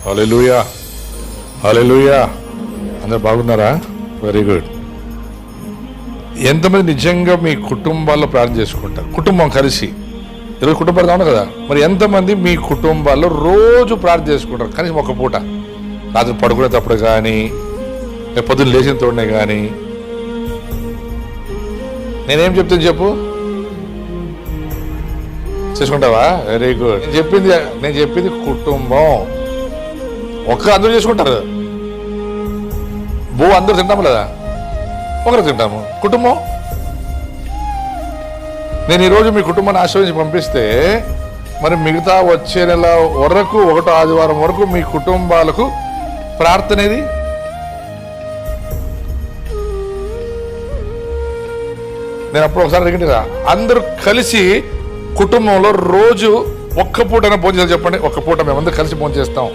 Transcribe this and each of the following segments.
హల్లెలూయా, హల్లెలూయా. అందరు బాగున్నారా? Very good. ఎంతమంది నిజంగా మీ కుటుంబాల్లో ప్రార్థన చేసుకుంటారు? కుటుంబం కలిసి ఈరోజు కుటుంబాలు కావాలి కదా, మరి ఎంతమంది మీ కుటుంబాల్లో రోజు ప్రార్థన చేసుకుంటారు? కనీసం ఒక పూట, రాత్రి పడుకునేటప్పుడు కానీ, పొద్దున్న లేచిన తోడనే కానీ. నేనేం చెప్తాను చెప్పు, చేసుకుంటావా? Very good. నేను చెప్పింది కుటుంబం. అందరూ చేసుకుంటారు. అందరూ తింటాము లేదా? ఒకరు తింటాము. కుటుంబం. నేను ఈరోజు మీ కుటుంబాన్ని ఆశ్రయించి పంపిస్తే మరి మిగతా వచ్చే నెల వరకు, 1వ ఆదివారం వరకు మీ కుటుంబాలకు ప్రార్థన ఏది? నేను అప్పుడు ఒకసారి అడిగిందిగా, అందరూ కలిసి కుటుంబంలో రోజు ఒక్క పూటైనా భోజనం చేయాలి. చెప్పండి, ఒక్క పూట మేమందరూ కలిసి భోజనం చేస్తాం.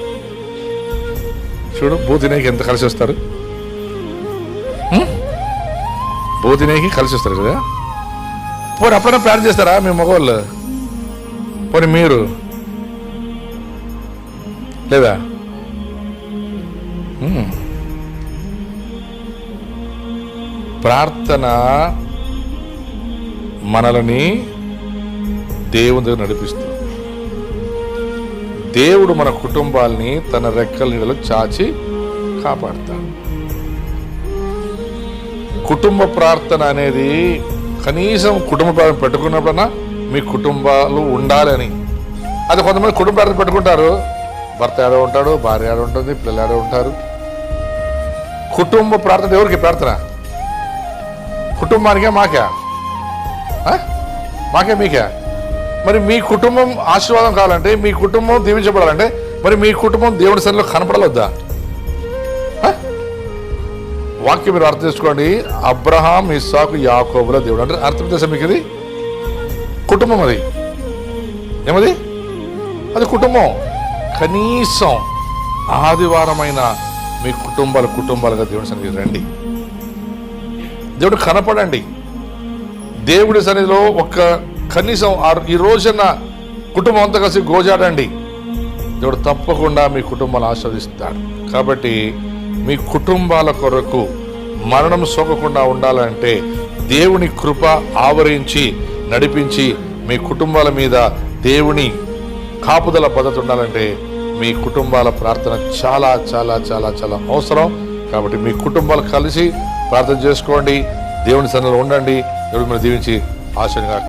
చూడు, భూతినేకి ఎంత కలిసి వస్తారు, భూతినేకి కలిసి వస్తారు కదా. పోనీ అప్పుడైనా ప్లాన్ చేస్తారా మీ మగవాళ్ళు? పోనీ మీరు లేదా? ప్రార్థన మనల్ని దేవుని దగ్గర నడిపిస్తుంది. దేవుడు మన కుటుంబాల్ని తన రెక్కల నీడలో చాచి కాపాడుతాడు. కుటుంబ ప్రార్థన అనేది కనీసం కుటుంబ ప్రార్థన పెట్టుకున్నప్పుడన్నా మీ కుటుంబాలు ఉండాలని. అది కొంతమంది కుటుంబ ప్రార్థన పెట్టుకుంటారు, భర్త ఏడో ఉంటాడు, భార్య ఏడో ఉంటుంది, పిల్లలు ఏడో ఉంటారు. కుటుంబ ప్రార్థన ఎవరికి ప్రార్థన? కుటుంబానికే? మాకే మీకే? మరి మీ కుటుంబం ఆశీర్వాదం కావాలంటే, మీ కుటుంబం దీవించబడాలంటే, మరి మీ కుటుంబం దేవుడి సన్నిధిలో కనపడాలొద్దా? వాక్యం మీరు అర్థం చేసుకోండి. అబ్రహాం, ఇస్సాకు, యాకోబుల దేవుడు అంటే అర్థం చేసా మీకు? ఇది కుటుంబం. అది ఏమది? అది కుటుంబం. కనీసం ఆదివారమైన మీ కుటుంబాలుగా దేవుడి సన్నిధికి రండి. దేవుడు కనపడండి. దేవుడి సన్నిధిలో కనీసం ఈ రోజున కుటుంబం అంతా కలిసి గోజాడండి. దేవుడు తప్పకుండా మీ కుటుంబాలు ఆస్వాదిస్తాడు. కాబట్టి మీ కుటుంబాల కొరకు మరణం సోకకుండా ఉండాలంటే, దేవుని కృప ఆవరించి నడిపించి మీ కుటుంబాల మీద దేవుని కాపుదల పద్ధతి ఉండాలంటే మీ కుటుంబాల ప్రార్థన చాలా చాలా చాలా చాలా అవసరం. కాబట్టి మీ కుటుంబాలు కలిసి ప్రార్థన చేసుకోండి, దేవుని సన్నిధిలో ఉండండి. దేవుడు మీరు దీవించి ఆశీర్వాదం